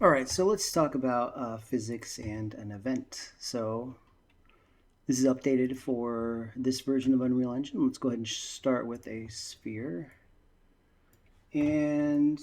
All right, so let's talk about physics and an event. So this is updated for this version of Unreal Engine. Let's go ahead and start with a sphere. And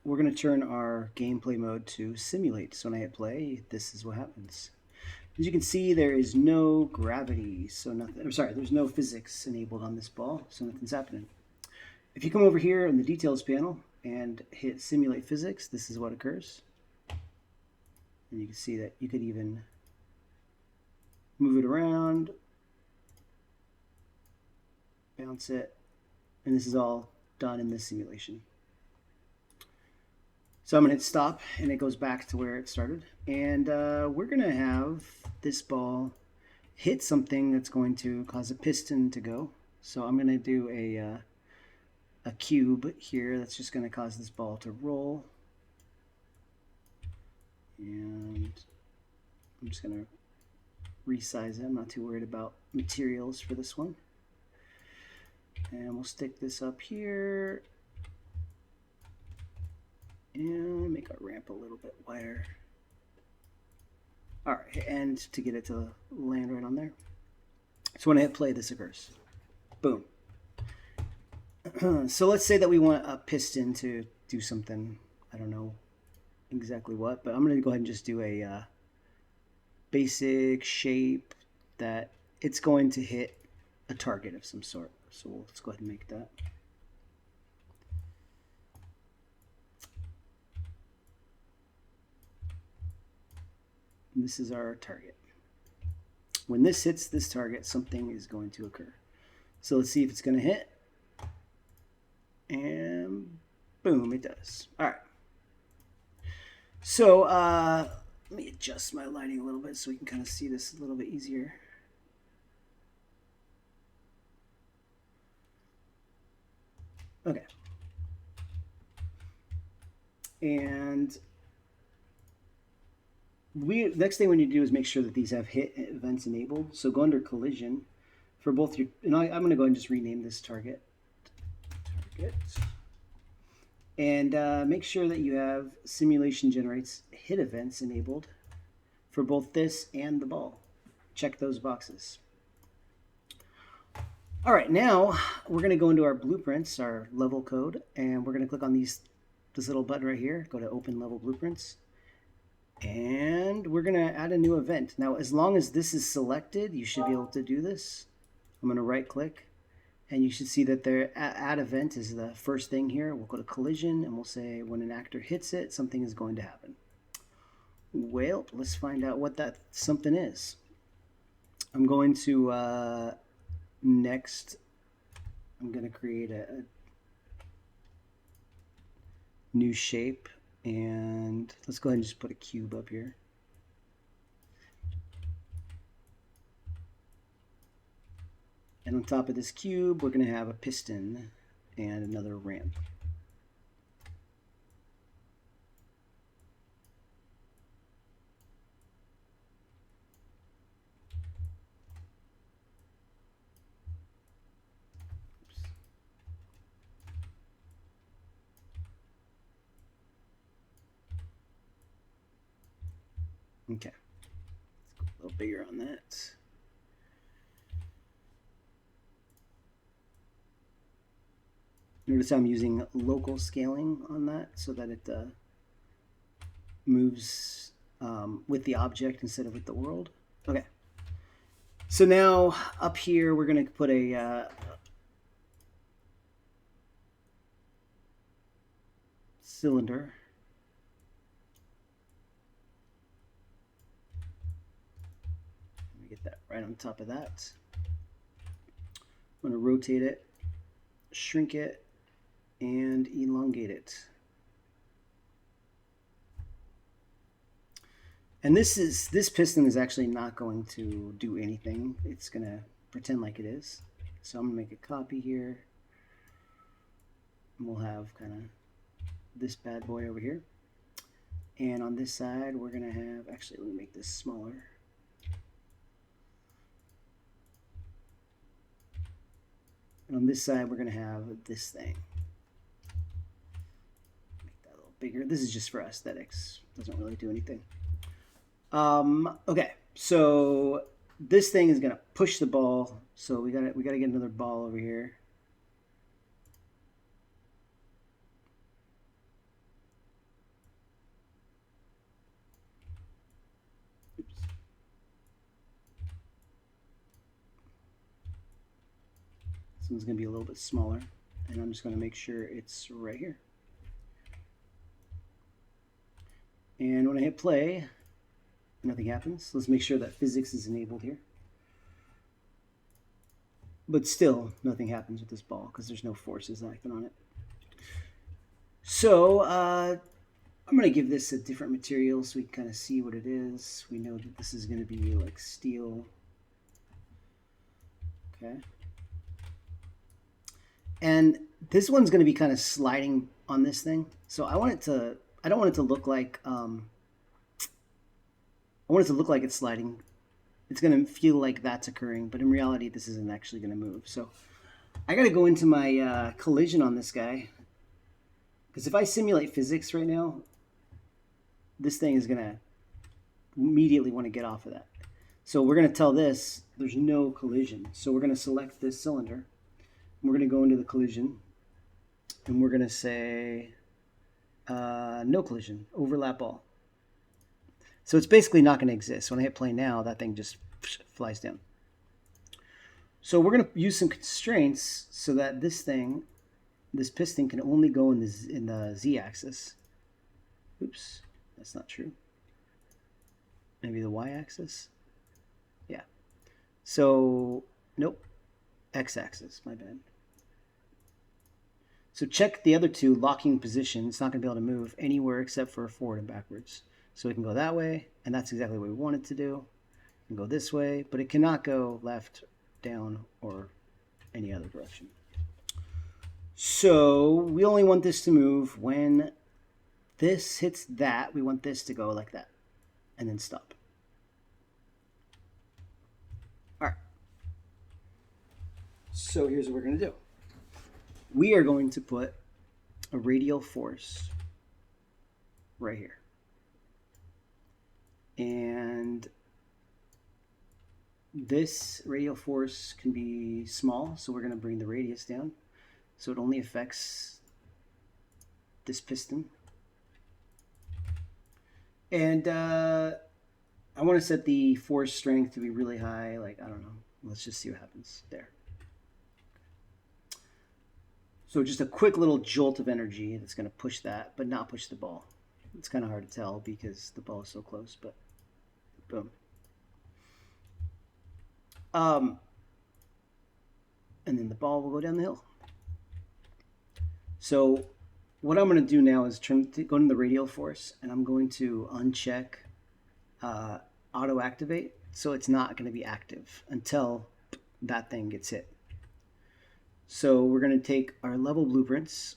we're going to turn our gameplay mode to simulate. So when I hit play, this is what happens. As you can see, there is no gravity, so nothing. I'm sorry, there's no physics enabled on this ball, so nothing's happening. If you come over here in the details panel and hit simulate physics, this is what occurs. And you can see that you could even move it around, bounce it, and this is all done in this simulation. So I'm going to hit stop, and it goes back to where it started. And we're going to have this ball hit something that's going to cause a piston to go. So I'm going to do a cube here that's just going to cause this ball to roll. And I'm just going to resize it. I'm not too worried about materials for this one. And we'll stick this up here and make our ramp a little bit wider. All right, and to get it to land right on there. So when I hit play, this occurs. Boom. So let's say that we want a piston to do something. I don't know exactly what, but I'm going to go ahead and just do a basic shape that it's going to hit a target of some sort. So let's go ahead and make that. And this is our target. When this hits this target, something is going to occur. So let's see if it's going to hit. And boom, it does. All right. So let me adjust my lighting a little bit so we can kind of see this a little bit easier. Okay. And next thing we need to do is make sure that these have hit events enabled. So go under collision for both your, and I'm going to go ahead and just rename this target. And make sure that you have simulation generates hit events enabled for both this and the ball. Check those boxes. All right, now we're going to go into our blueprints, our level code, and we're going to click on this little button right here. Go to open level blueprints. And we're going to add a new event. Now, as long as this is selected, you should be able to do this. I'm going to right click, and you should see that their add event is the first thing here. We'll go to collision, and we'll say when an actor hits it, something is going to happen. Well, let's find out what that something is. I'm going to next, I'm going to create a new shape. And let's go ahead and just put a cube up here. And on top of this cube, we're going to have a piston and another ramp. Okay, let's go a little bigger on that. Notice I'm using local scaling on that so that it moves with the object instead of with the world. Okay, so now up here we're going to put a cylinder. Get that right on top of that. I'm going to rotate it, shrink it, and elongate it. And this piston is actually not going to do anything. It's going to pretend like it is. So I'm going to make a copy here. And we'll have kind of this bad boy over here. And on this side, we're going to have, actually, let me make this smaller. And on this side, we're going to have this thing. Make that a little bigger. This is just for aesthetics. Doesn't really do anything. Okay, so this thing is gonna push the ball. So we gotta get another ball over here. Oops. This one's gonna be a little bit smaller, and I'm just gonna make sure it's right here. And when I hit play, nothing happens. Let's make sure that physics is enabled here. But still, nothing happens with this ball because there's no forces acting on it. So I'm going to give this a different material so we can kind of see what it is. We know that this is going to be like steel. Okay. And this one's going to be kind of sliding on this thing. So I don't want it to look like, I want it to look like it's sliding. It's going to feel like that's occurring, but in reality, this isn't actually going to move. So I got to go into my collision on this guy. Because if I simulate physics right now, this thing is going to immediately want to get off of that. So we're going to tell this there's no collision. So we're going to select this cylinder. We're going to go into the collision. And we're going to say no collision, overlap all. So it's basically not going to exist. When I hit play now, that thing just flies down. So we're going to use some constraints so that this piston can only go in the z-axis. Oops, that's not true. Maybe the y-axis? Yeah. So, nope. X-axis, my bad. So check the other two locking position. It's not going to be able to move anywhere except for forward and backwards. So we can go that way, and that's exactly what we want it to do. We can go this way, but it cannot go left, down, or any other direction. So we only want this to move when this hits that. We want this to go like that, and then stop. All right. So here's what we're going to do. We are going to put a radial force right here. And this radial force can be small, so we're going to bring the radius down. So it only affects this piston. And I want to set the force strength to be really high, like, I don't know. Let's just see what happens there. So just a quick little jolt of energy that's going to push that, but not push the ball. It's kind of hard to tell because the ball is so close, but boom. And then the ball will go down the hill. So what I'm going to do now is go into the radial force, and I'm going to uncheck auto activate. So it's not going to be active until that thing gets hit. So we're going to take our level blueprints,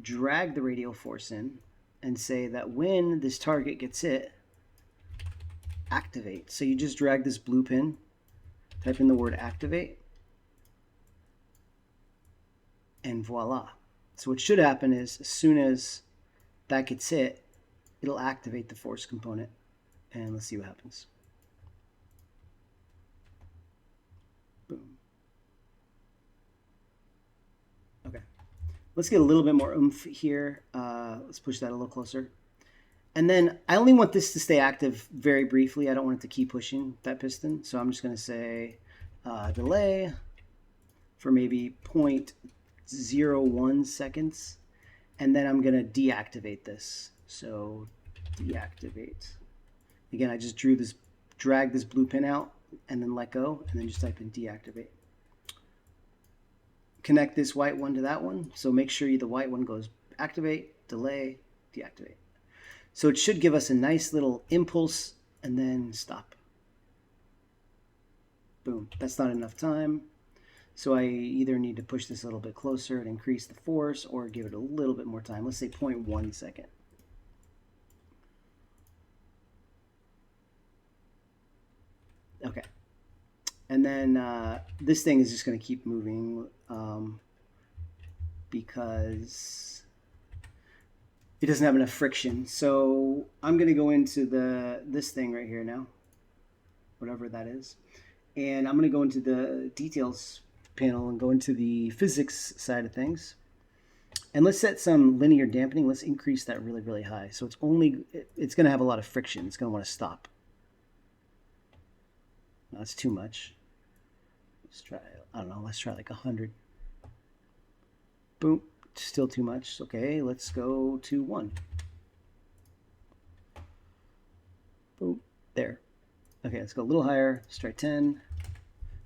drag the radial force in, and say that when this target gets hit, activate. So you just drag this blue pin, type in the word activate, and voila. So what should happen is as soon as that gets hit, it'll activate the force component. And let's see what happens. Boom. Okay. Let's get a little bit more oomph here. Let's push that a little closer. And then I only want this to stay active very briefly. I don't want it to keep pushing that piston. So I'm just going to say delay for maybe 0.01 seconds. And then I'm going to deactivate this. So deactivate. Again, I just dragged this blue pin out and then let go. And then just type in deactivate. Connect this white one to that one. So make sure the white one goes activate, delay, deactivate. So it should give us a nice little impulse and then stop. Boom. That's not enough time. So I either need to push this a little bit closer and increase the force or give it a little bit more time. Let's say 0.1 second. Okay. And then this thing is just going to keep moving because it doesn't have enough friction. So I'm going to go into this thing right here now, whatever that is. And I'm going to go into the details panel and go into the physics side of things. And let's set some linear dampening. Let's increase that really, really high. So it's going to have a lot of friction. It's going to want to stop. No, that's too much. Let's try, I don't know, let's try like 100. Boom, still too much. Okay, let's go to 1. Boom, there. Okay, let's go a little higher. Let's try 10.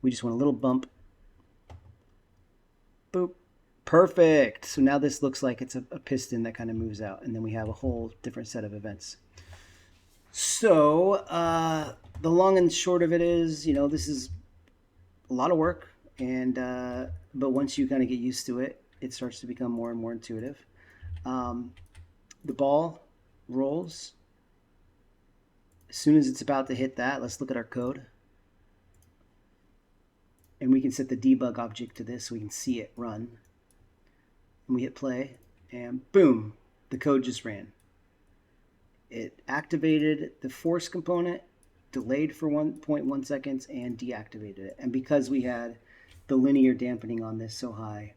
We just want a little bump. Boop. Perfect. So now this looks like it's a piston that kind of moves out, and then we have a whole different set of events. So the long and short of it is, this is a lot of work, and but once you kind of get used to it, it starts to become more and more intuitive. The ball rolls. As soon as it's about to hit that, let's look at our code. And we can set the debug object to this so we can see it run. And we hit play, and boom, the code just ran. It activated the force component, delayed for 1.1 seconds, and deactivated it. And because we had the linear dampening on this so high,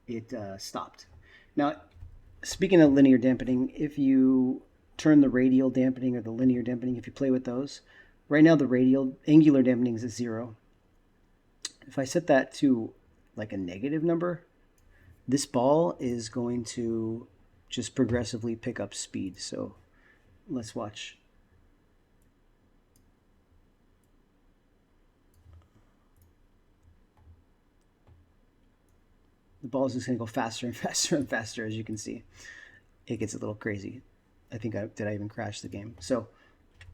it stopped. Now, speaking of linear dampening, if you turn the radial dampening or the linear dampening, if you play with those, right now the angular dampening is at 0. If I set that to like a negative number, this ball is going to just progressively pick up speed. So let's watch. The ball is just going to go faster and faster and faster, as you can see. It gets a little crazy. I think did I even crash the game? So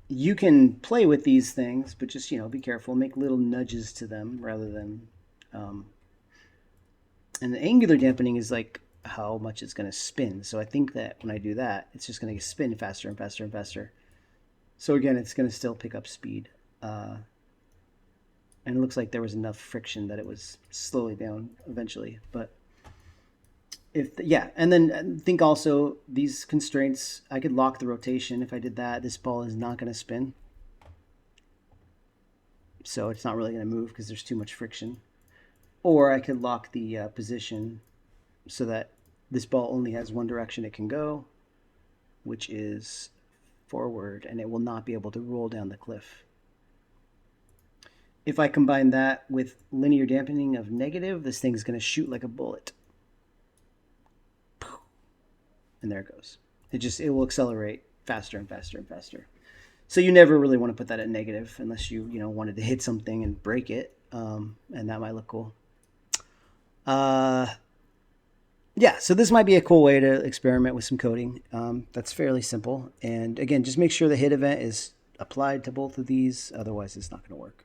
you can play with these things, but just, be careful. Make little nudges to them rather than... and the angular dampening is like how much it's going to spin. So I think that when I do that, it's just going to spin faster and faster and faster. So again, it's going to still pick up speed. And it looks like there was enough friction that it was slowly down eventually. But and then think also these constraints, I could lock the rotation. If I did that, this ball is not going to spin. So it's not really going to move because there's too much friction. Or I could lock the position so that this ball only has one direction it can go, which is forward, and it will not be able to roll down the cliff. If I combine that with linear dampening of negative, this thing's going to shoot like a bullet. And there it goes. It will accelerate faster and faster and faster. So you never really want to put that at negative unless you wanted to hit something and break it, and that might look cool. So this might be a cool way to experiment with some coding. That's fairly simple. And again, just make sure the hit event is applied to both of these. Otherwise, it's not going to work.